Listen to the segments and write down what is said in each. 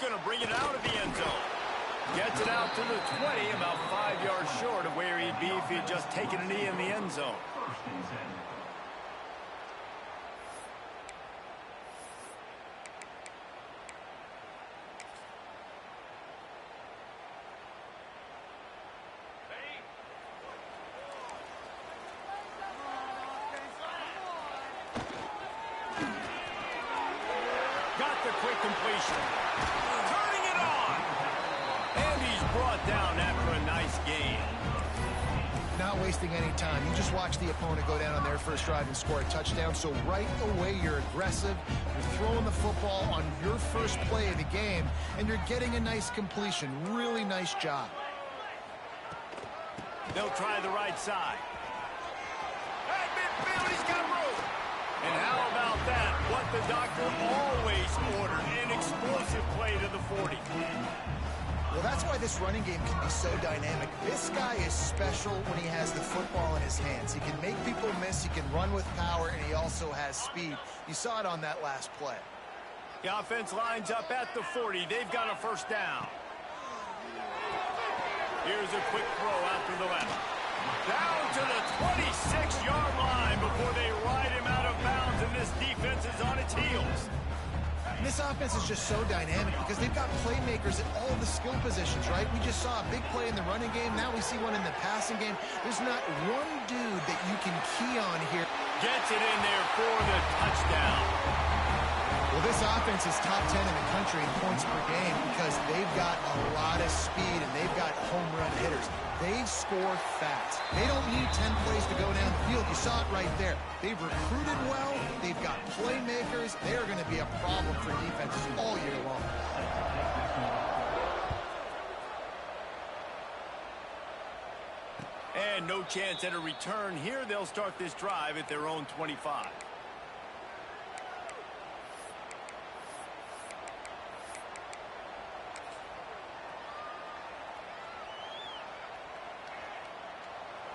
going to bring it out of the end zone. Gets it out to the 20, about 5 yards short of where he'd be if he had just taken a knee in the end zone. Got the quick completion. Turning it on. And he's brought down after a nice gain. Not wasting any time. You just watch the opponent go down on their first drive and score a touchdown. So right away, you're aggressive. You're throwing the football on your first play of the game, and you're getting a nice completion. Really nice job. They'll try the right side. At midfield, he's got room. And how about that? What the doctor always ordered, an explosive play to the 40. Well, that's why this running game can be so dynamic. This guy is special when he has the football in his hands. He can make people miss, he can run with power, and he also has speed. You saw it on that last play. The offense lines up at the 40. They've got a first down. Here's a quick throw out to the left. Down to the 26-yard line before they ride him out of bounds, and this defense is on its heels. This offense is just so dynamic because they've got playmakers at all the skill positions, right? We just saw a big play in the running game. Now we see one in the passing game. There's not one dude that you can key on here. Gets it in there for the touchdown. Well, this offense is top 10 in the country in points per game because they've got a lot of speed and they've got home run hitters. They score fast. They don't need 10 plays to go down the field. You saw it right there. They've recruited well. They've got playmakers. They are going to be a problem for defenses all year long. And no chance at a return here. They'll start this drive at their own 25.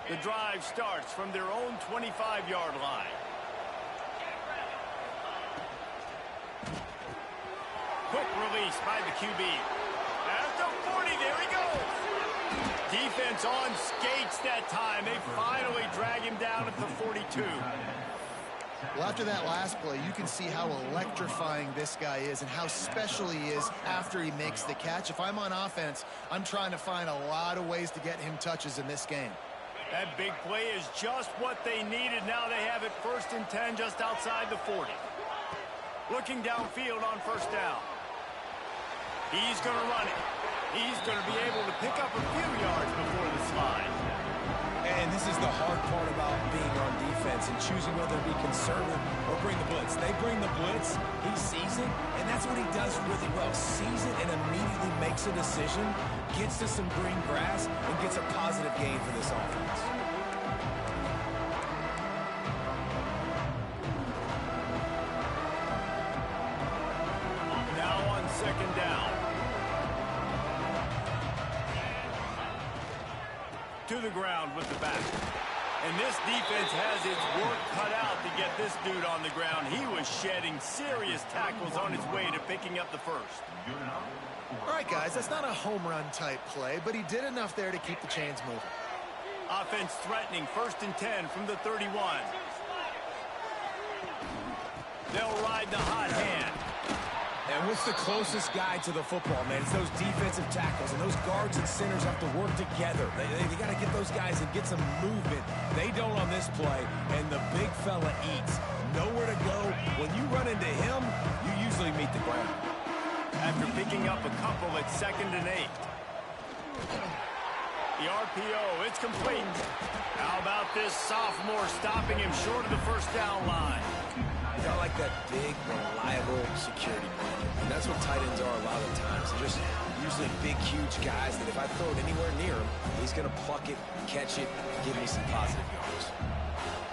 The drive starts from their own 25-yard line. Quick release by the QB. At the 40, there he goes. Defense on skates that time. They finally drag him down at the 42. Well, after that last play, you can see how electrifying this guy is and how special he is after he makes the catch. If I'm on offense, I'm trying to find a lot of ways to get him touches in this game. That big play is just what they needed. Now they have it 1st and 10 just outside the 40. Looking downfield on first down. He's going to run it. He's going to be able to pick up a few yards before the slide. And this is the hard part about being on defense and choosing whether to be conservative or bring the blitz. They bring the blitz, he sees it, and that's what he does really well. Sees it and immediately makes a decision, gets to some green grass, and gets a positive gain for this offense. Now on 2nd down. To the ground with the back. And this defense has its work cut out to get this dude on the ground. He was shedding serious tackles on his way to picking up the first. All right, guys, that's not a home run type play, but he did enough there to keep the chains moving. Offense threatening 1st and 10 from the 31. They'll ride the hot hand. And what's the closest guy to the football, man? It's those defensive tackles, and those guards and centers have to work together. They got to get those guys and get some movement. They don't on this play, and the big fella eats. Nowhere to go. When you run into him, you usually meet the ground. After picking up a couple at 2nd and 8. The RPO, it's complete. How about this sophomore stopping him short of the first down line? Got like that big, reliable security blanket. And that's what tight ends are a lot of the times. They're just usually big, huge guys that if I throw it anywhere near him, he's going to pluck it, catch it, give me some positive yards.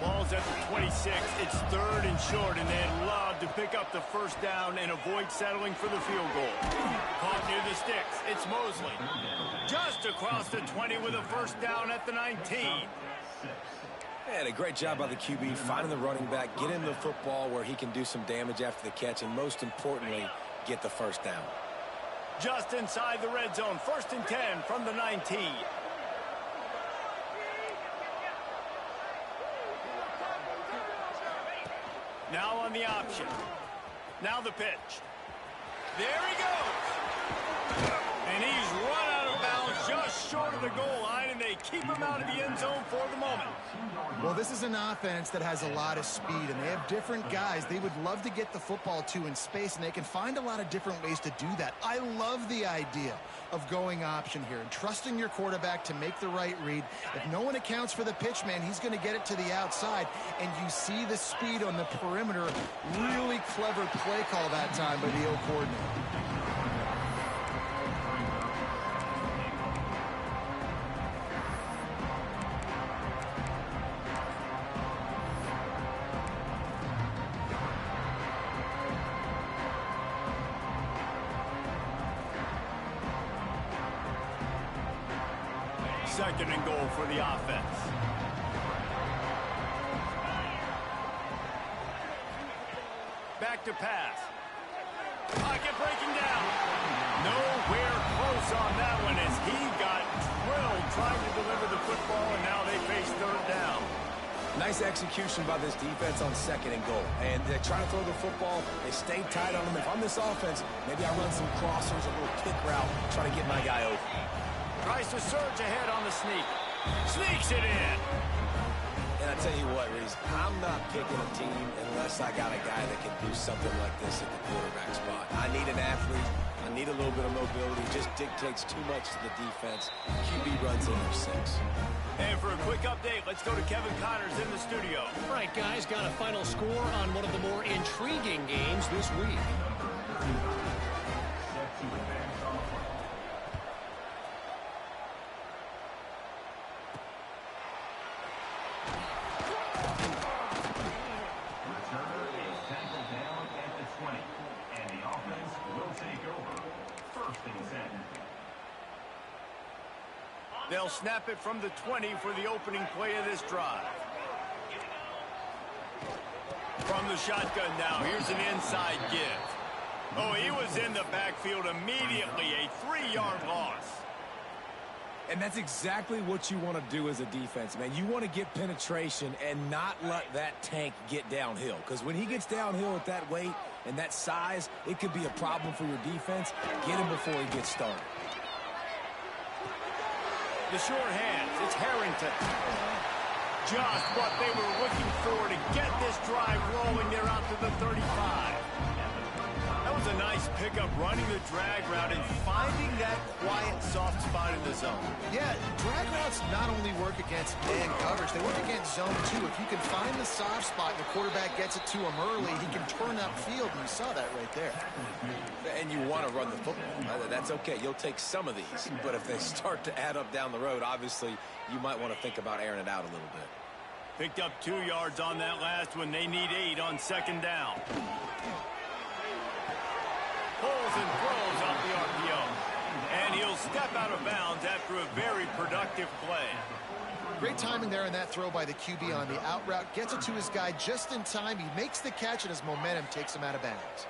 Ball's at the 26. It's 3rd and short, and they'd love to pick up the first down and avoid settling for the field goal. Caught near the sticks. It's Mosley. Just across the 20 with a first down at the 19. And a great job by the QB finding the running back, get him the football where he can do some damage after the catch, and most importantly, get the first down. Just inside the red zone. 1st and 10 from the 19. Now on the option. Now the pitch. There he goes. And he's run out of bounds just short of the goal line, and they keep him out of the end zone for the moment. Well, this is an offense that has a lot of speed, and they have different guys they would love to get the football to in space, and they can find a lot of different ways to do that. I love the idea of going option here and trusting your quarterback to make the right read. If no one accounts for the pitch, man, he's going to get it to the outside, and you see the speed on the perimeter. Really clever play call that time by the O coordinator. Second and goal for the offense. Back to pass. Pocket breaking down. Nowhere close on that one as he got drilled trying to deliver the football, and now they face 3rd down. Nice execution by this defense on 2nd and goal. And they try to throw the football. They stay tight on them. If I'm this offense, maybe I run some crossers, a little kick route, try to get my guy open. Tries to surge ahead on the sneak. Sneaks it in. And I tell you what, Reese, I'm not picking a team unless I got a guy that can do something like this at the quarterback spot. I need an athlete. I need a little bit of mobility. Just dictates too much to the defense. QB runs in for 6. And for a quick update, let's go to Kevin Connors in the studio. All right, guys, got a final score on one of the more intriguing games this week. They'll snap it from the 20 for the opening play of this drive. From the shotgun now, here's an inside give. Oh, he was in the backfield immediately, a 3-yard loss. And that's exactly what you want to do as a defense, man. You want to get penetration and not let that tank get downhill. Because when he gets downhill at that weight and that size, it could be a problem for your defense. Get him before he gets started. The short hands, it's Harrington. Just what they were looking for to get this drive rolling. They're out to the 35. That was a nice pickup, running the drag route and finding that quiet, soft spot in the zone. Yeah, drag routes not only work against man coverage, they work against zone too. If you can find the soft spot and the quarterback gets it to him early, he can turn upfield, and you saw that right there. And you want to run the football. That's okay. You'll take some of these. But if they start to add up down the road, obviously, you might want to think about airing it out a little bit. Picked up 2 yards on that last one. They need 8 on 2nd down. Pulls and throws off the RPO. And he'll step out of bounds after a very productive play. Great timing there in that throw by the QB on the out route. Gets it to his guy just in time. He makes the catch, and his momentum takes him out of bounds.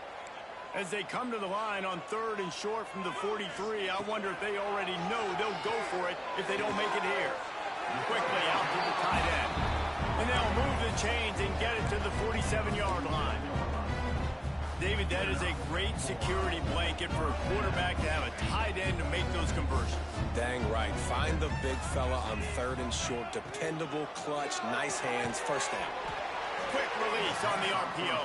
As they come to the line on 3rd and short from the 43, I wonder if they already know they'll go for it if they don't make it here. Quickly out to the tight end. And they'll move the chains and get it to the 47-yard line. David, that is a great security blanket for a quarterback to have a tight end to make those conversions. Dang right. Find the big fella on 3rd and short. Dependable, clutch, nice hands, 1st down. Quick release on the RPO.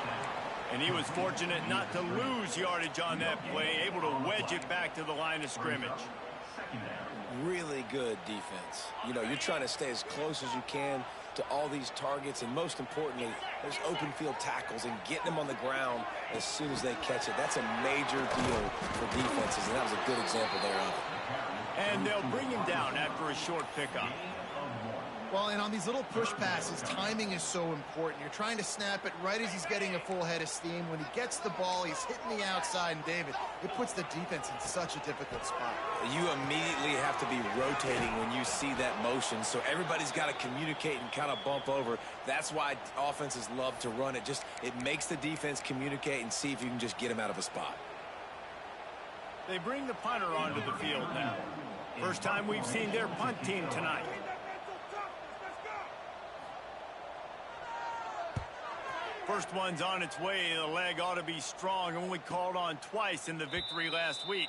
And he was fortunate not to lose yardage on that play, able to wedge it back to the line of scrimmage. Really good defense. You know, you're trying to stay as close as you can to all these targets, and most importantly, those open field tackles and getting them on the ground as soon as they catch it. That's a major deal for defenses, and that was a good example there of it. And they'll bring him down after a short pickup. Well, and on these little push passes, timing is so important. You're trying to snap it right as he's getting a full head of steam. When he gets the ball, he's hitting the outside, and David, it puts the defense in such a difficult spot. You immediately have to be rotating when you see that motion, so everybody's got to communicate and kind of bump over. That's why offenses love to run it. It makes the defense communicate and see if you can just get him out of a spot. They bring the punter onto the field now. First time we've seen their punt team tonight. First one's on its way. The leg ought to be strong. Only called on twice in the victory last week.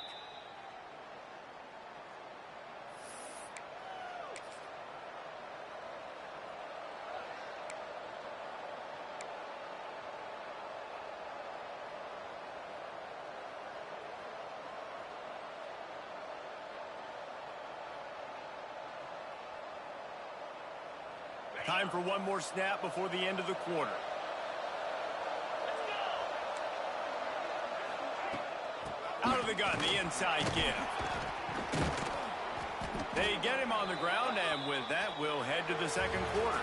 Time for one more snap before the end of the quarter. Out of the gun, the inside give. They get him on the ground, and with that, we'll head to the second quarter.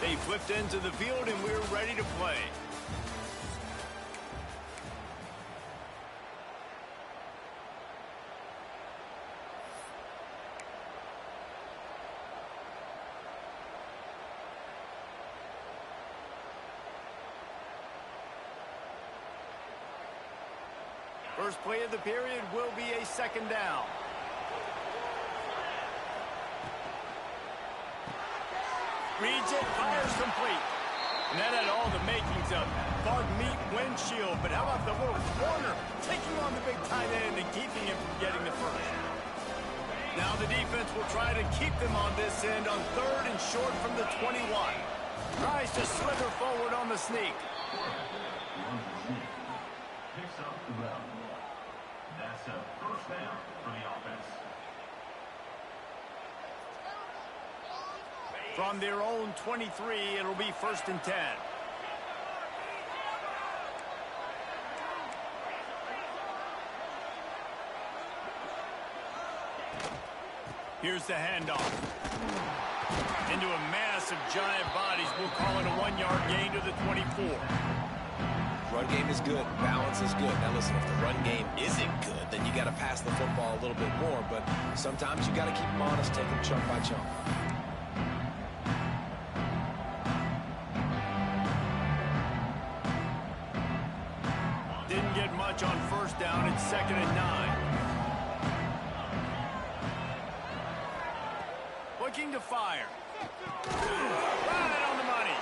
They flipped into the field, and we're ready to play. First play of the period will be a second down. Reads it, fires complete. And that had all the makings of bug meat windshield. But how about the little corner taking on the big tight end and keeping him from getting the first? Now the defense will try to keep them on this end on third and short from the 21. Tries to slither forward on the sneak. Picks up the route. That's a first down for the offense. From their own 23, it'll be 1st and 10. Here's the handoff. Into a mass of giant bodies. We'll call it a 1-yard gain to the 24. Run game is good. Balance is good. Now listen, if the run game isn't good, then you got to pass the football a little bit more. But sometimes you got to keep them honest, take them chunk by chunk. Didn't get much on first down. It's 2nd and 9. Looking to fire. Right on the money.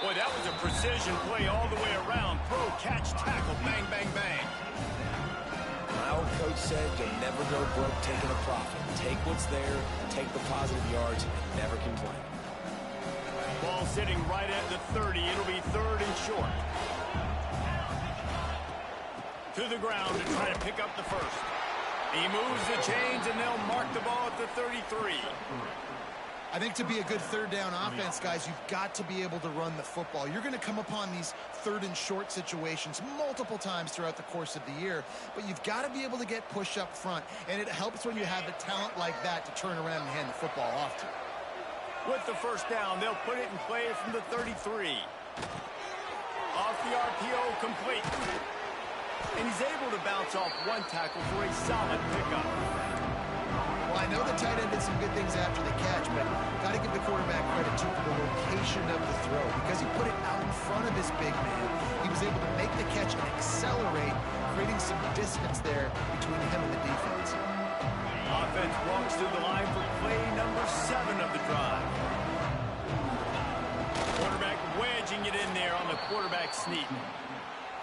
Boy, that was a precision play all the way around. Throw, catch, tackle, bang, bang, bang. My old coach said you'll never go broke taking a profit. Take what's there, take the positive yards, and never complain. Ball sitting right at the 30. It'll be 3rd and short. To the ground to try to pick up the first. He moves the chains, and they'll mark the ball at the 33. I think to be a good third down offense, guys, you've got to be able to run the football. You're going to come upon these 3rd and short situations multiple times throughout the course of the year, but you've got to be able to get push up front, and it helps when you have a talent like that to turn around and hand the football off to. With the first down, they'll put it in play from the 33. Off the RPO, complete. And he's able to bounce off one tackle for a solid pickup. Well, I know the tight end did some good things after the catch, but got to give the quarterback credit, too, for the location of the throw. Because he put it out in front of his big man, he was able to make the catch and accelerate, creating some distance there between him and the defense. Offense walks through the line for play number 7 of the drive. Quarterback wedging it in there on the quarterback sneak.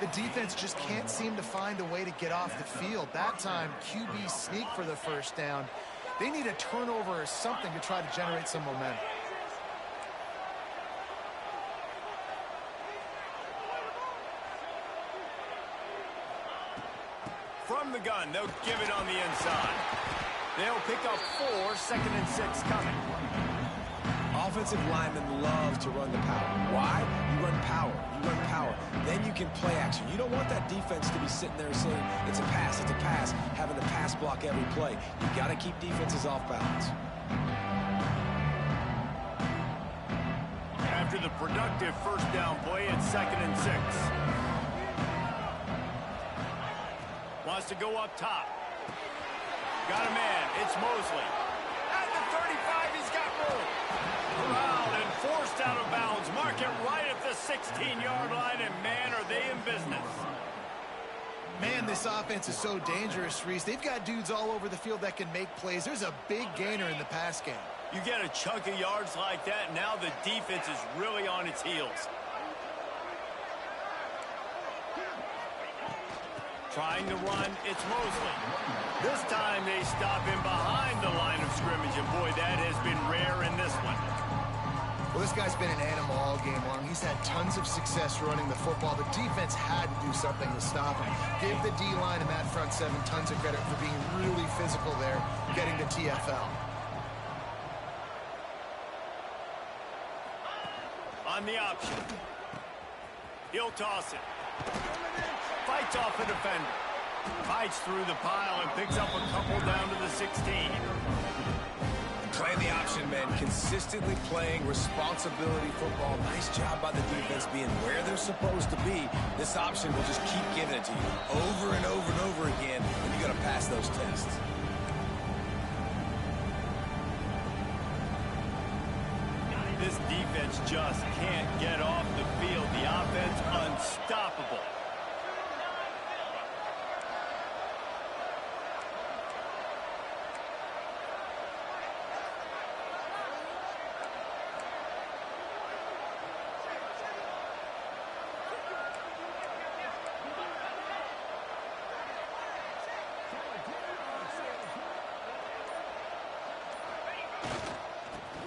The defense just can't seem to find a way to get off the field. That time, QB sneak for the first down. They need a turnover or something to try to generate some momentum. From the gun, they'll give it on the inside. They'll pick up 4, 2nd and 6 coming. Offensive linemen love to run the power. Why? You run power. You run power. Then you can play action. You don't want that defense to be sitting there saying, it's a pass, having to pass block every play. You got to keep defenses off balance. After the productive first down play, it's 2nd and 6. Wants to go up top. Got a man. It's Mosley. At the 35, he's got room. Corralled and forced out of bounds. Mark it right at the 16-yard line, and man, are they in business. Man, this offense is so dangerous, Reese. They've got dudes all over the field that can make plays. There's a big gainer in the pass game. You get a chunk of yards like that, and now the defense is really on its heels. Trying to run, it's Mosley. This time they stop him behind the line of scrimmage, and boy, that has been rare in this one. Well, this guy's been an animal all game long. He's had tons of success running the football. The defense had to do something to stop him. Give the D-line and that front seven tons of credit for being really physical there, getting the TFL. On the option. He'll toss it. Fights off a defender. Fights through the pile and picks up a couple down to the 16. Playing the option, man. Consistently playing responsibility football. Nice job by the defense being where they're supposed to be. This option will just keep giving it to you over and over and over again, and you got to pass those tests. This defense just can't get off the field. The offense unstoppable.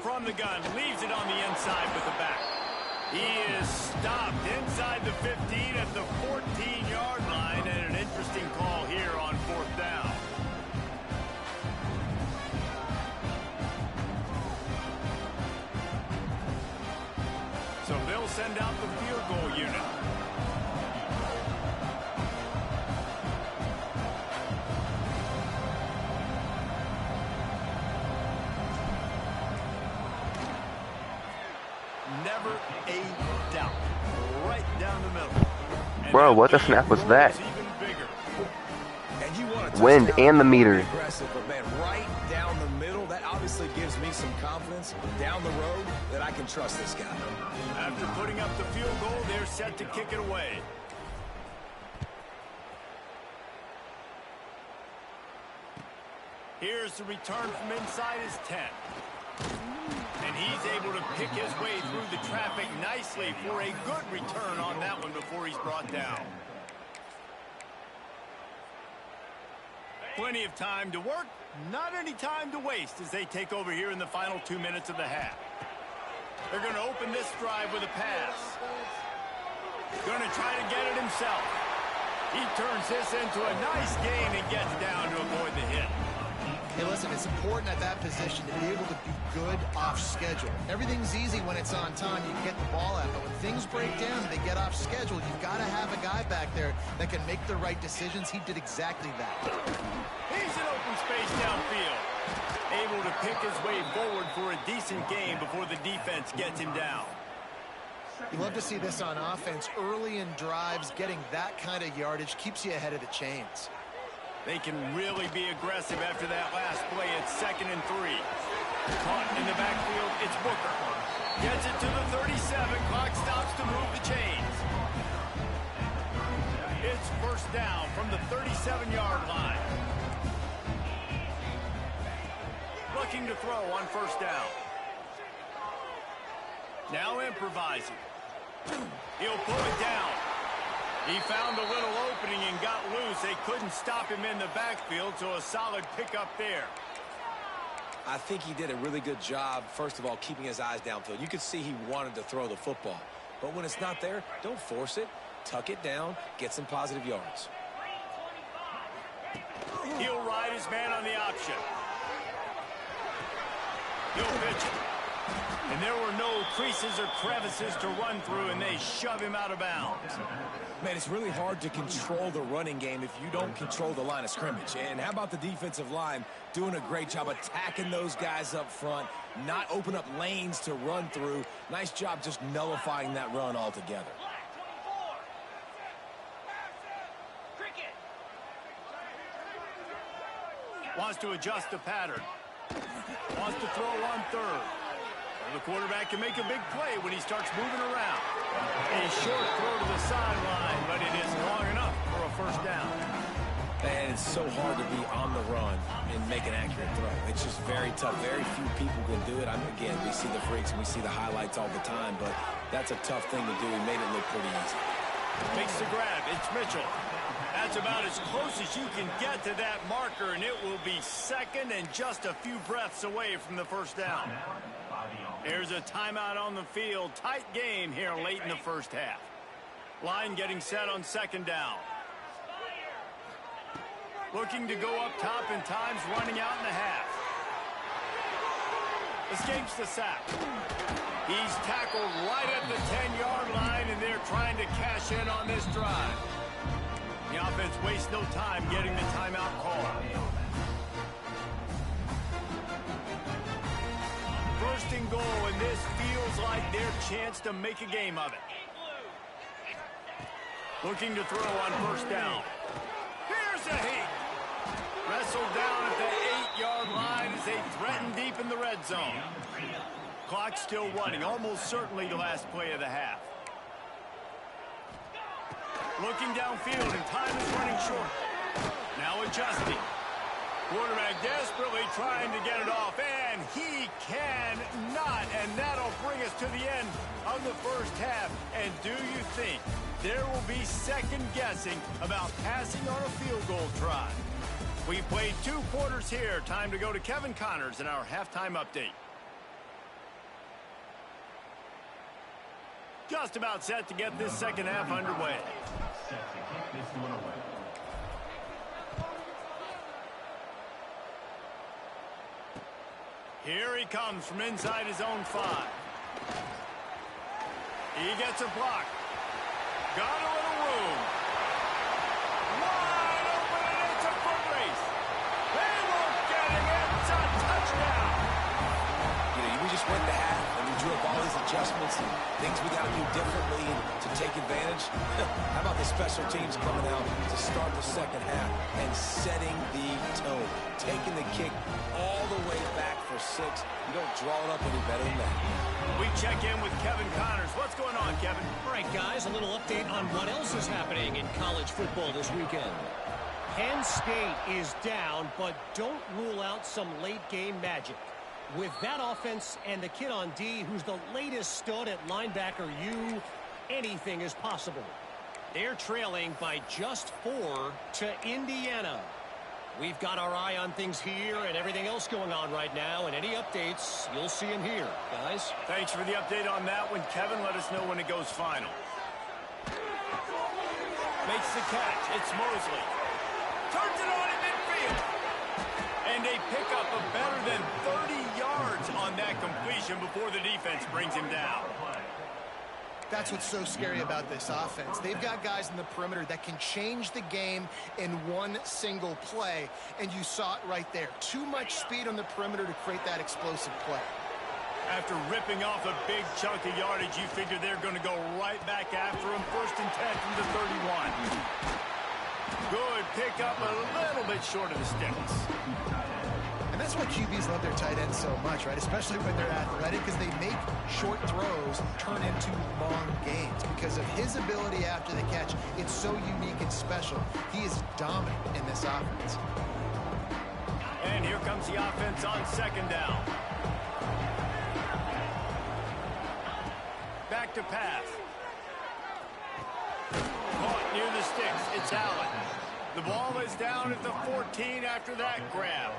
From the gun, leaves it on the inside with the back. He is stopped inside the 15 at the 14-yard line, and an interesting call here on 4th down. So they'll send out the field goal unit. Never a doubt. Right down the middle. And bro, what the snap was that? And you want to Wind and the meter. Aggressive, but man, right down the middle, that obviously gives me some confidence down the road that I can trust this guy. After putting up the field goal, they're set to kick it away. Here's the return from inside his 10. And he's able to pick his way through the traffic nicely for a good return on that one before he's brought down. Plenty of time to work, not any time to waste as they take over here in the final 2 minutes of the half. They're going to open this drive with a pass. Going to try to get it himself. He turns this into a nice gain and gets down to avoid the hit. Hey, listen, it's important at that position to be able to be good off schedule. Everything's easy when it's on time. You can get the ball out. But when things break down and they get off schedule, you've got to have a guy back there that can make the right decisions. He did exactly that. He's in open space downfield. Able to pick his way forward for a decent game before the defense gets him down. You love to see this on offense. Early in drives, getting that kind of yardage keeps you ahead of the chains. They can really be aggressive after that last play. It's 2nd and 3. Caught in the backfield, it's Booker. Gets it to the 37. Clock stops to move the chains. It's 1st down from the 37-yard line. Looking to throw on 1st down. Now improvising. He'll pull it down. He found a little opening and got loose. They couldn't stop him in the backfield, so a solid pickup there. I think he did a really good job, first of all, keeping his eyes downfield. You could see he wanted to throw the football. But when it's not there, don't force it. Tuck it down, get some positive yards. He'll ride his man on the option. He'll pitch it. And there were no creases or crevices to run through, and they shove him out of bounds. Man, it's really hard to control the running game if you don't control the line of scrimmage. And how about the defensive line doing a great job attacking those guys up front, not open up lanes to run through. Nice job just nullifying that run altogether. Wants to adjust the pattern. Wants to throw on 3rd. The quarterback can make a big play when he starts moving around. A short throw to the sideline, but it isn't long enough for a first down. And it's so hard to be on the run and make an accurate throw. It's just very tough. Very few people can do it. Again, we see the freaks and we see the highlights all the time, but that's a tough thing to do. He made it look pretty easy. Makes the grab. It's Mitchell. That's about as close as you can get to that marker, and it will be second and just a few breaths away from the first down. There's a timeout on the field. Tight game here late in the first half. Line getting set on second down. Looking to go up top, and time's running out in the half. Escapes the sack. He's tackled right at the 10-yard line, and they're trying to cash in on this drive. The offense wastes no time getting the timeout call. First and goal, and this feels like their chance to make a game of it. Looking to throw on first down. Here's a hit. Wrestled down at the 8-yard line as they threaten deep in the red zone. Clock still running, almost certainly the last play of the half. Looking downfield, and time is running short. Now adjusting. Quarterback desperately trying to get it off, and he cannot. And that'll bring us to the end of the first half. And do you think there will be second guessing about passing on a field goal try? We played 2 quarters here. Time to go to Kevin Connors in our halftime update. Just about set to get this second half underway. Set to kick this one away. Here he comes from inside his own 5. He gets a block. Got a little room. Wide open, and it's a foot race. They won't get him. It's a touchdown. You know, we just went to half, and we drew up all these adjustments and things we got to do differently to take advantage. How about the special teams coming out to start the second half and setting the tone, taking the kick all the way back for 6. You don't draw it up any better than that. We check in with Kevin Connors. What's going on, Kevin? All right, guys, a little update on what else is happening in college football this weekend. Penn State is down, but don't rule out some late-game magic. With that offense and the kid on D, who's the latest stud at linebacker U, anything is possible. They're trailing by just 4 to Indiana. We've got our eye on things here and everything else going on right now, and any updates, you'll see them here, guys. Thanks for the update on that one, Kevin. Let us know when it goes final. Makes the catch. It's Mosley. Turns it on in midfield. And they pick up a better than 30 yards on that completion before the defense brings him down. That's what's so scary about this offense. They've got guys in the perimeter that can change the game in one single play, and you saw it right there. Too much speed on the perimeter to create that explosive play. After ripping off a big chunk of yardage, you figure they're going to go right back after him. 1st and 10 from the 31. Good pickup, a little bit short of the sticks. And that's why QBs love their tight ends so much, right? Especially when they're athletic, because they make short throws turn into long gains. Because of his ability after the catch, it's so unique and special. He is dominant in this offense. And here comes the offense on second down. Back to pass. Caught near the sticks. It's Allen. The ball is down at the 14 after that grab.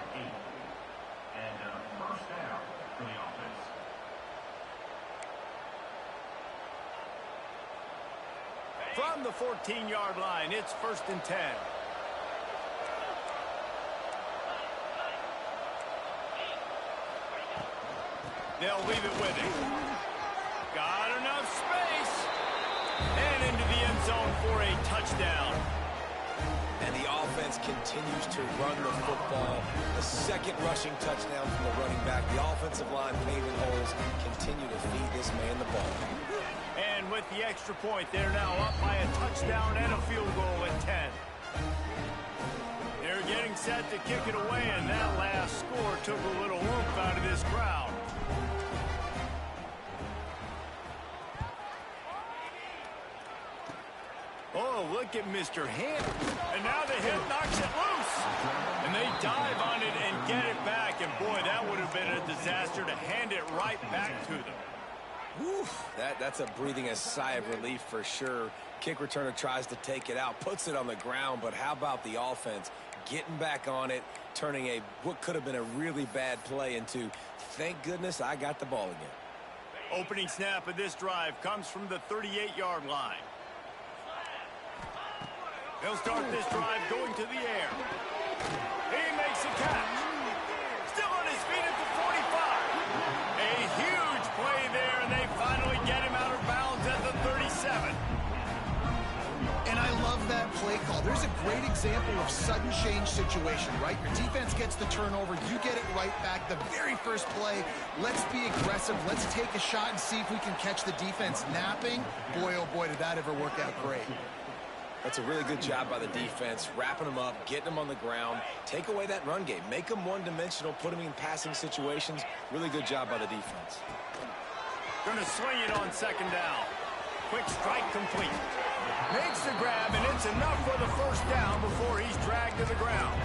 And first down for the offense. From the 14-yard line, it's 1st and 10. They'll leave it with him. Got enough space. And into the end zone for a touchdown. And the offense continues to run the football. The second rushing touchdown from the running back. The offensive line paving holes continue to feed this man the ball. And with the extra point, they're now up by a touchdown and a field goal at 10. They're getting set to kick it away, and that last score took a little oomph out of this crowd. Oh, look at Mr. Hand. And now the hip knocks it loose. And they dive on it and get it back. And, boy, that would have been a disaster to hand it right back to them. Whew, that's a breathing a sigh of relief for sure. Kick returner tries to take it out, puts it on the ground, but how about the offense getting back on it, turning what could have been a really bad play into, thank goodness I got the ball again. Opening snap of this drive comes from the 38-yard line. They'll start this drive going to the air. He makes a catch. Still on his feet at the 45. A huge play there, and they finally get him out of bounds at the 37. And I love that play call. There's a great example of sudden change situation, right? Your defense gets the turnover. You get it right back. The very first play, let's be aggressive. Let's take a shot and see if we can catch the defense napping. Boy, oh boy, did that ever work out great. That's a really good job by the defense, wrapping them up, getting them on the ground. Take away that run game. Make them one-dimensional, put them in passing situations. Really good job by the defense. Going to swing it on second down. Quick strike complete. Makes the grab, and it's enough for the first down before he's dragged to the ground.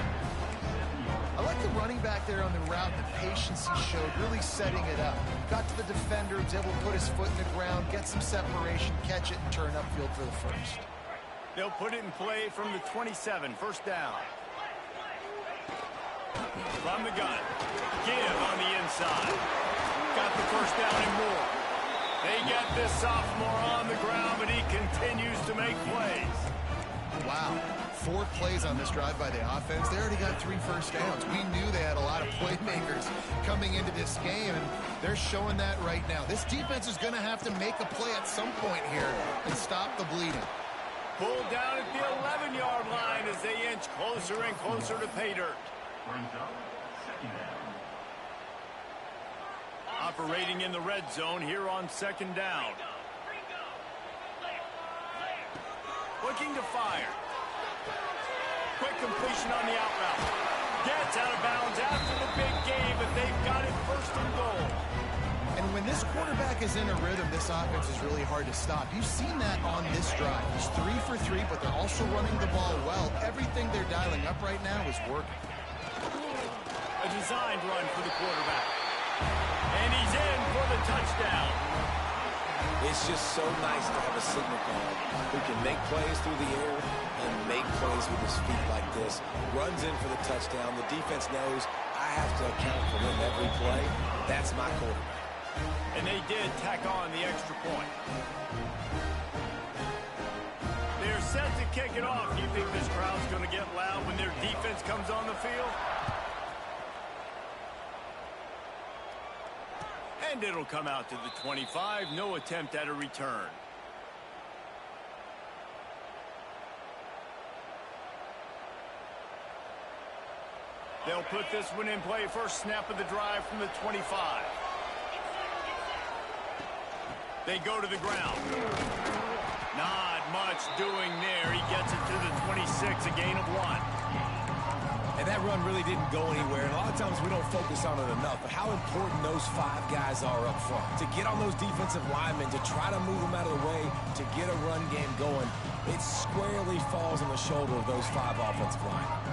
I like the running back there on the route, the patience he showed, really setting it up. Got to the defender, was able to put his foot in the ground, get some separation, catch it, and turn upfield for the first. They'll put it in play from the 27, first down. From the gun. Give on the inside. Got the first down and more. They get this sophomore on the ground, but he continues to make plays. Wow. 4 plays on this drive by the offense. They already got 3 first downs. We knew they had a lot of playmakers coming into this game, and they're showing that right now. This defense is going to have to make a play at some point here and stop the bleeding. Pulled down at the 11-yard line as they inch closer and closer to pay dirt. Brings up second down. Operating in the red zone here on second down. Looking to fire. Quick completion on the out route. Gets out of bounds after the big game, but they've got it first and goal. And when this quarterback is in a rhythm, this offense is really hard to stop. You've seen that on this drive. He's 3 for 3, but they're also running the ball well. Everything they're dialing up right now is working. A designed run for the quarterback. And he's in for the touchdown. It's just so nice to have a signal guard who can make plays through the air and make plays with his feet like this. Runs in for the touchdown. The defense knows I have to account for him every play. That's my quarterback. And they did tack on the extra point. They're set to kick it off. You think this crowd's going to get loud when their defense comes on the field? And it'll come out to the 25. No attempt at a return. They'll put this one in play. First snap of the drive from the 25. They go to the ground. Not much doing there. He gets it to the 26, a gain of 1. And that run really didn't go anywhere. And a lot of times we don't focus on it enough. But how important those 5 guys are up front. To get on those defensive linemen, to try to move them out of the way, to get a run game going, it squarely falls on the shoulder of those 5 offensive linemen.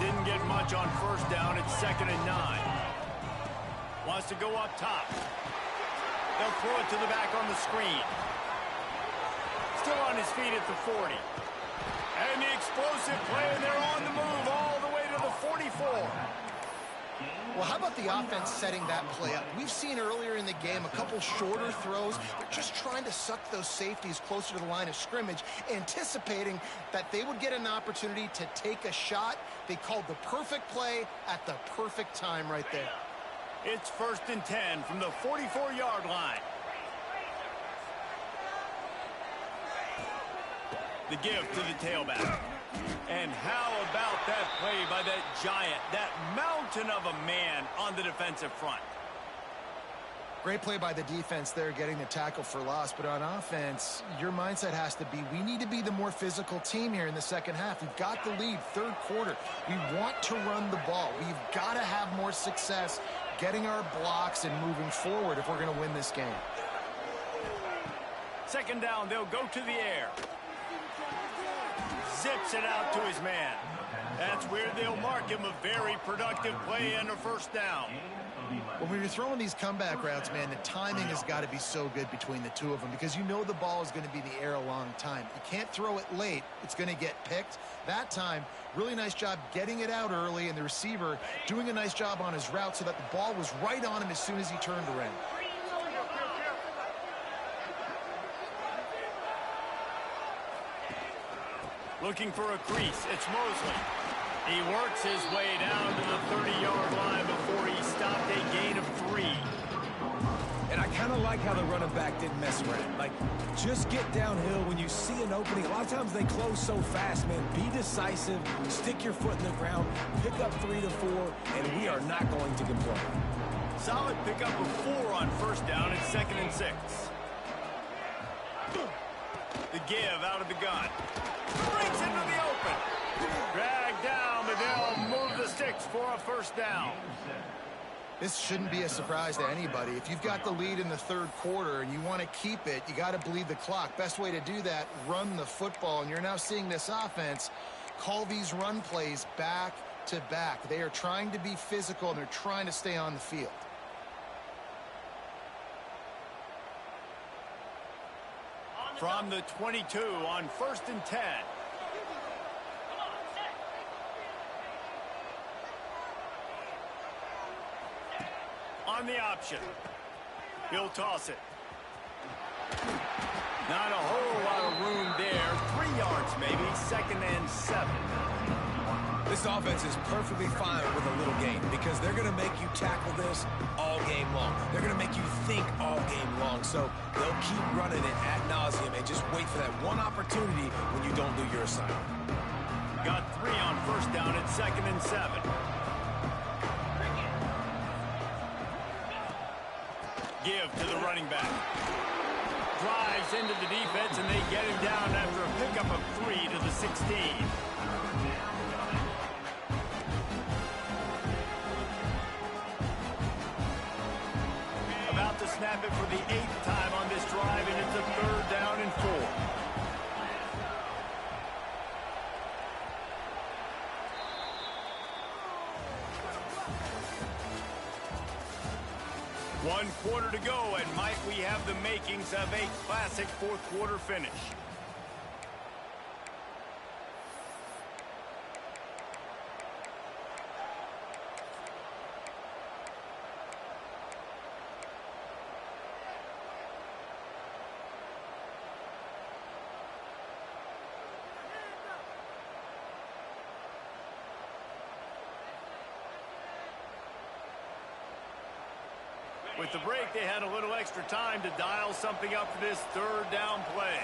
Didn't get much on first down. It's 2nd and 9. Wants to go up top. They'll throw it to the back on the screen. Still on his feet at the 40. And the explosive play, and they're on the move all the way to the 44. Well, how about the offense setting that play up? We've seen earlier in the game a couple shorter throws. They're just trying to suck those safeties closer to the line of scrimmage, anticipating that they would get an opportunity to take a shot. They called the perfect play at the perfect time right there. It's 1st and 10 from the 44-yard line. The give to the tailback. And how about that play by that giant, that mountain of a man on the defensive front? Great play by the defense there, getting the tackle for loss. But on offense, your mindset has to be, we need to be the more physical team here in the second half. We've got the lead, 3rd quarter. We want to run the ball. We've got to have more success getting our blocks and moving forward if we're going to win this game. 2nd down, they'll go to the air. zips it out to his man. That's where they'll mark him a very productive play and a first down. Well, when you're throwing these comeback routes, man, the timing has got to be so good between the two of them because you know the ball is going to be in the air a long time. You can't throw it late. It's going to get picked. That time, really nice job getting it out early, and the receiver doing a nice job on his route so that the ball was right on him as soon as he turned around. Looking for a crease. It's Mosley. He works his way down to the 30-yard line before he stopped a gain of 3. And I kind of like how the running back didn't mess around. Like, just get downhill when you see an opening. A lot of times they close so fast, man. Be decisive, stick your foot in the ground, pick up 3 to 4, and we are not going to complain. Solid pickup of 4 on first down and 2nd and 6. The give out of the gun. Breaks into the open. Dragged down, but they'll move the sticks for a first down. This shouldn't be a surprise to anybody. If you've got the lead in the third quarter and you want to keep it, you got to bleed the clock. Best way to do that, run the football. And you're now seeing this offense call these run plays back to back. They are trying to be physical, and they're trying to stay on the field. From the 22 on 1st and 10. On the option. He'll toss it. Not a whole lot of room there. 3 yards maybe. 2nd and 7. This offense is perfectly fine with a little game because they're going to make you tackle this all game long. They're going to make you think all game long. So they'll keep running it ad nauseum and just wait for that one opportunity when you don't do your assignment. Got 3 on first down at 2nd and 7. Give to the running back. Drives into the defense, and they get him down after a pickup of 3 to the 16. About to snap it for the 8th time on this drive, and it's a 3rd down and 4. One quarter to go, and Mike, we have the makings of a classic fourth quarter finish. With the break, they had a little extra time to dial something up for this 3rd down play.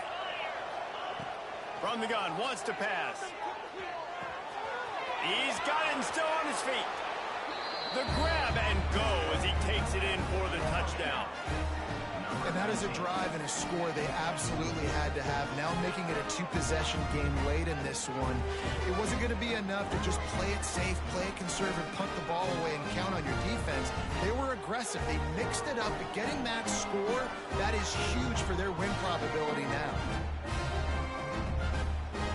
From the gun, wants to pass. He's got it and still on his feet. The grab and go as he takes it in for the touchdown. And that is a drive and a score they absolutely had to have. Now making it a 2-possession game late in this one. It wasn't going to be enough to just play it safe, play it conservative, punt the ball away, and count on your defense. They were aggressive. They mixed it up, but getting that score, that is huge for their win probability now.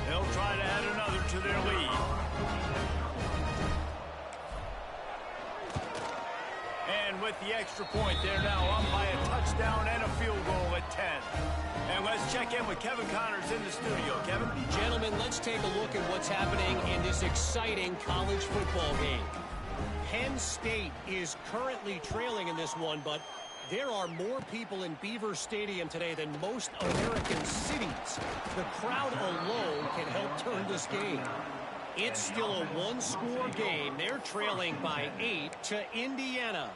They'll try to add another to their lead. And with the extra point, they're now up by a touchdown and a field goal at 10. And let's check in with Kevin Connors in the studio. Kevin? Gentlemen, let's take a look at what's happening in this exciting college football game. Penn State is currently trailing in this one, but there are more people in Beaver Stadium today than most American cities. The crowd alone can help turn this game. It's still a one-score game. They're trailing by 8 to Indiana.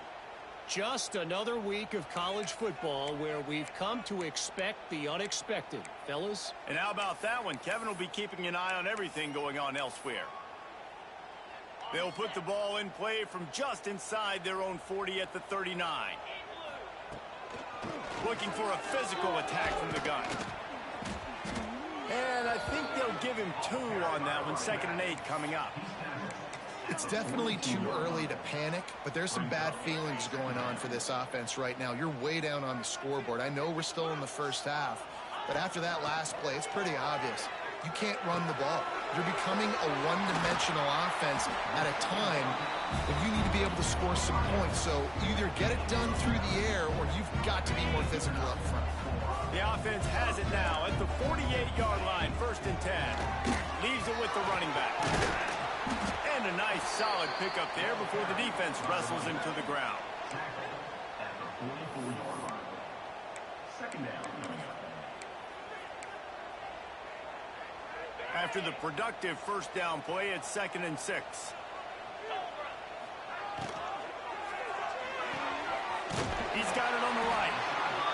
Just another week of college football where we've come to expect the unexpected. Fellas? And how about that one? Kevin will be keeping an eye on everything going on elsewhere. They'll put the ball in play from just inside their own 40 at the 39. Looking for a physical attack from the gun. And I think they'll give him 2 on that one. 2nd and 8 coming up. It's definitely too early to panic, but there's some bad feelings going on for this offense right now. You're way down on the scoreboard. I know we're still in the first half, but after that last play, it's pretty obvious. You can't run the ball. You're becoming a one-dimensional offense at a time when you need to be able to score some points. So either get it done through the air or you've got to be more physical up front. The offense has it now at the 48-yard line, 1st and 10. Leaves it with the running back. And a nice solid pickup there before the defense wrestles him to the ground. At the 44-yard line. 2nd down. After the productive 1st down play, it's 2nd and 6. He's got it on the right.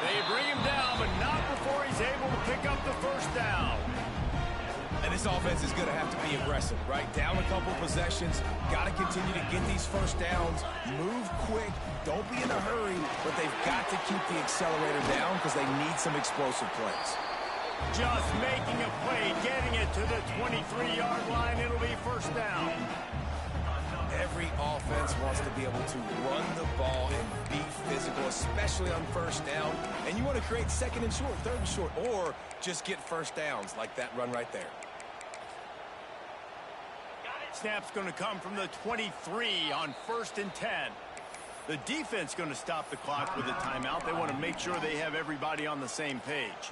They bring him down, but not before he's able to pick up the 1st down. And this offense is going to have to be aggressive, right? Down a couple possessions. Got to continue to get these 1st downs. Move quick. Don't be in a hurry, but they've got to keep the accelerator down because they need some explosive plays. Just making a play, getting it to the 23-yard line. It'll be 1st down. Every offense wants to be able to run the ball and be physical, especially on 1st down. And you want to create 2nd and short, 3rd and short, or just get 1st downs like that run right there. Snap's going to come from the 23 on 1st and 10. The defense going to stop the clock with a timeout. They want to make sure they have everybody on the same page.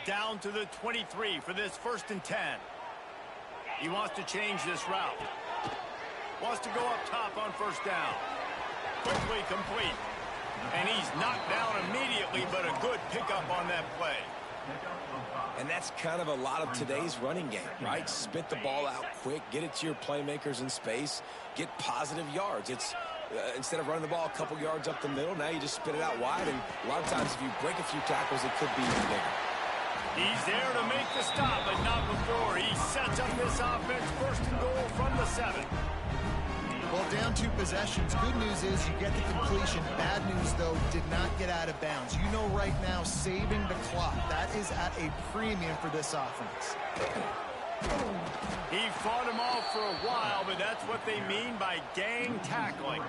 Down to the 23 for this 1st and 10. He wants to change this route. Wants to go up top on 1st down. Quickly complete. And he's knocked down immediately, but a good pickup on that play. And that's kind of a lot of today's running game, right? Spit the ball out quick, get it to your playmakers in space, get positive yards. It's instead of running the ball a couple yards up the middle, now you just spit it out wide, and a lot of times if you break a few tackles, it could be even bigger. He's there to make the stop, but not before. He sets up this offense 1st and goal from the 7. Well, down 2 possessions. Good news is you get the completion. Bad news, though, did not get out of bounds. You know right now, saving the clock. That is at a premium for this offense. He fought him off for a while, but that's what they mean by gang tackling.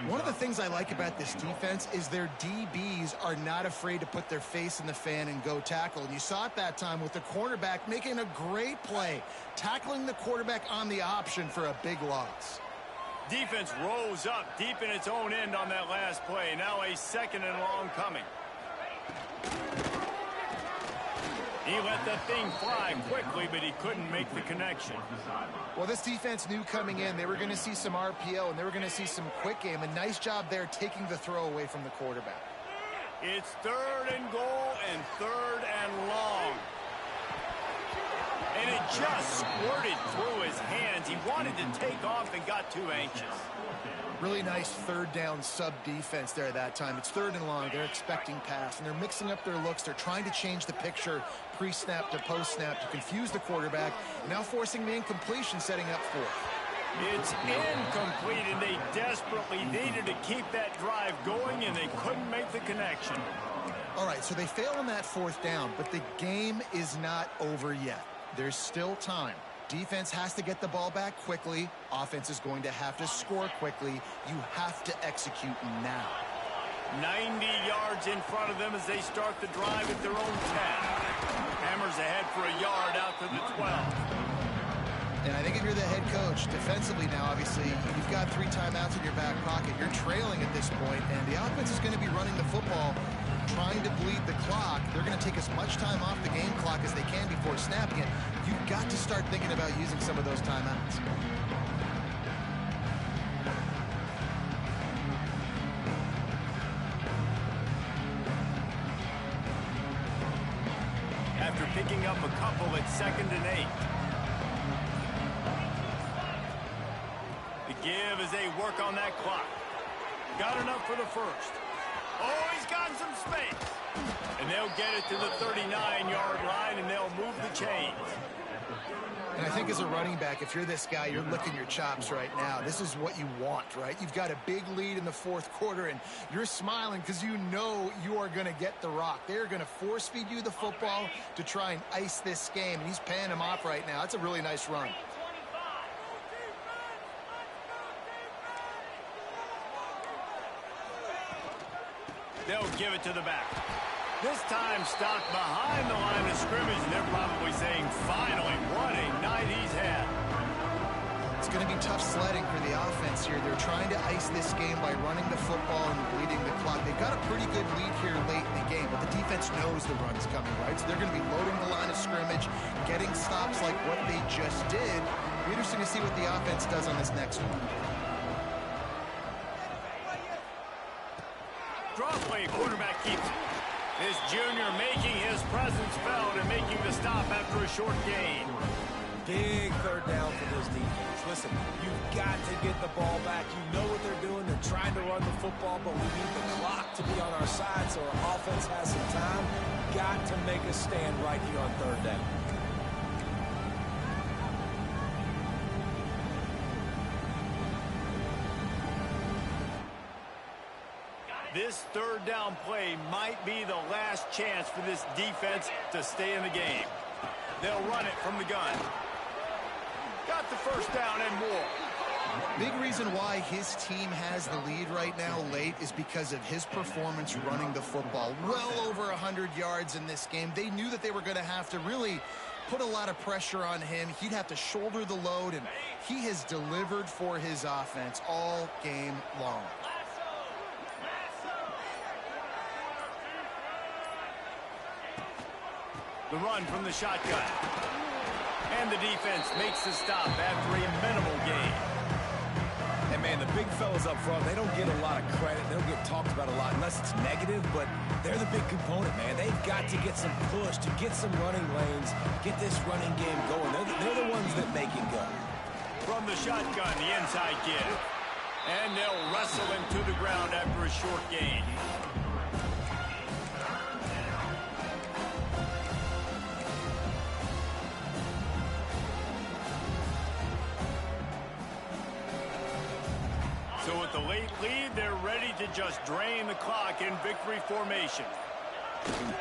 One of the things I like about this defense is their DBs are not afraid to put their face in the fan and go tackle. And you saw it that time with the cornerback making a great play, tackling the quarterback on the option for a big loss. Defense rose up deep in its own end on that last play. Now a 2nd and long coming. He let that thing fly quickly, but he couldn't make the connection. Well, this defense knew coming in they were going to see some RPO and they were going to see some quick game. A nice job there taking the throw away from the quarterback. It's 3rd and goal and 3rd and long. And it just squirted through his hands. He wanted to take off and got too anxious. Really nice 3rd down sub defense there that time. It's 3rd and long. They're expecting pass, and they're mixing up their looks. They're trying to change the picture pre-snap to post-snap to confuse the quarterback, now forcing the incompletion, setting up 4th. It's incomplete, and they desperately needed to keep that drive going, and they couldn't make the connection. All right, so they fail on that 4th down, but the game is not over yet. There's still time. Defense has to get the ball back quickly. Offense is going to have to score quickly. You have to execute now. 90 yards in front of them as they start the drive at their own 10. Hammers ahead for a yard out to the 12. And I think if you're the head coach, defensively now, obviously, you've got 3 timeouts in your back pocket. You're trailing at this point, and the offense is going to be running the football, trying to bleed the clock. They're going to take as much time off the game clock as they can before snapping it. You've got to start thinking about using some of those timeouts. After picking up a couple at 2nd and 8. The give as they work on that clock. Got enough for the 1st. Oh, he's got some space. And they'll get it to the 39-yard line, and they'll move the chains. And I think as a running back, if you're this guy, you're licking your chops right now. This is what you want, right? You've got a big lead in the 4th quarter, and you're smiling because you know you are going to get the rock. They're going to force feed you the football to try and ice this game, and he's paying him off right now. That's a really nice run. They'll give it to the back. This time stopped behind the line of scrimmage, and they're probably saying, finally, what a night he's had. It's going to be tough sledding for the offense here. They're trying to ice this game by running the football and bleeding the clock. They've got a pretty good lead here late in the game, but the defense knows the run is coming, right? So they're going to be loading the line of scrimmage, getting stops like what they just did. It'll be interesting to see what the offense does on this next one. Draw play, quarterback keeps it. This junior making his presence felt and making the stop after a short gain. Big third down for this defense. Listen, you've got to get the ball back. You know what they're doing. They're trying to run the football, but we need the clock to be on our side so our offense has some time. Got to make a stand right here on third down. This third down play might be the last chance for this defense to stay in the game. They'll run it from the gun. Got the first down and more. Big reason why his team has the lead right now late is because of his performance running the football. Well over 100 yards in this game. They knew that they were going to have to really put a lot of pressure on him. He'd have to shoulder the load, and he has delivered for his offense all game long. The run from the shotgun. And the defense makes the stop after a minimal gain. And, man, the big fellas up front, they don't get a lot of credit. They don't get talked about a lot unless it's negative, but they're the big component, man. They've got to get some push, to get some running lanes, get this running game going. They're the ones that make it go. From the shotgun, the inside give. And they'll wrestle him to the ground after a short gain. So with the late lead, they're ready to just drain the clock in victory formation.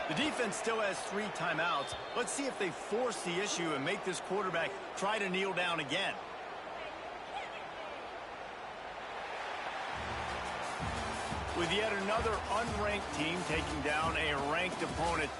The defense still has 3 timeouts. Let's see if they force the issue and make this quarterback try to kneel down again. With yet another unranked team taking down a ranked opponent,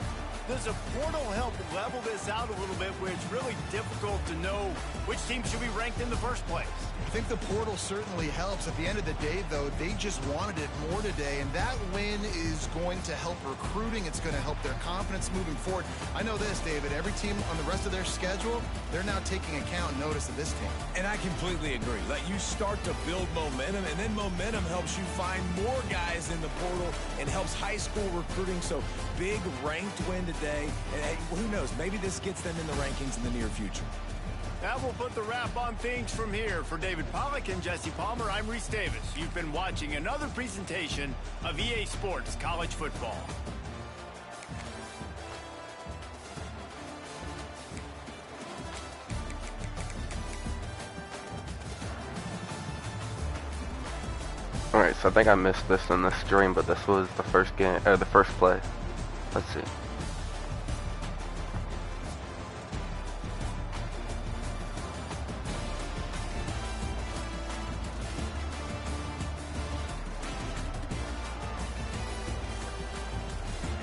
does a portal help level this out a little bit where it's really difficult to know which team should be ranked in the first place? I think the portal certainly helps. At the end of the day, though, they just wanted it more today, and that win is going to help recruiting. It's going to help their confidence moving forward. I know this, David. Every team on the rest of their schedule, they're now taking account and notice of this team. And I completely agree. Like, you start to build momentum, and then momentum helps you find more guys in the portal and helps high school recruiting. So big ranked win today. And who knows, maybe this gets them in the rankings in the near future. That will put the wrap on things from here. For David Pollack and Jesse Palmer, I'm Reese Davis. You've been watching another presentation of EA Sports College Football. Alright, so I think I missed this in the stream, but this was the first game, or the first play. Let's see.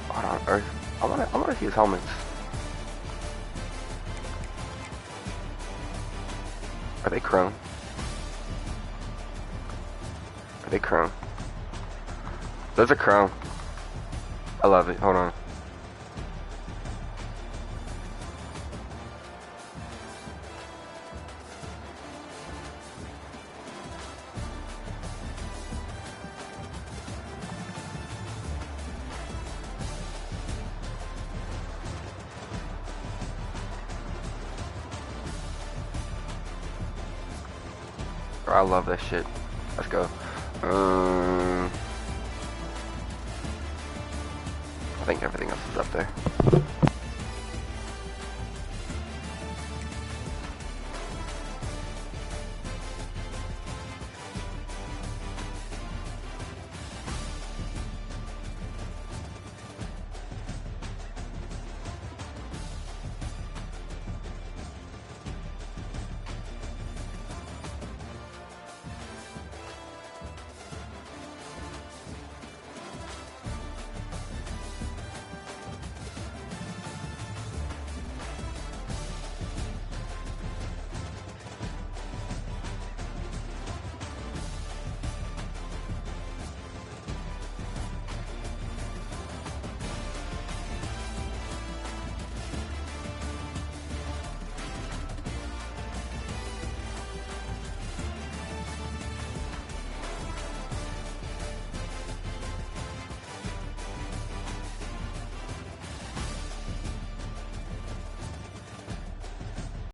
What on earth? I wanna see his helmets. Are they chrome? Are they chrome? Those are chrome. I love it. Hold on. I love that shit. Let's go. I think everything else is up there.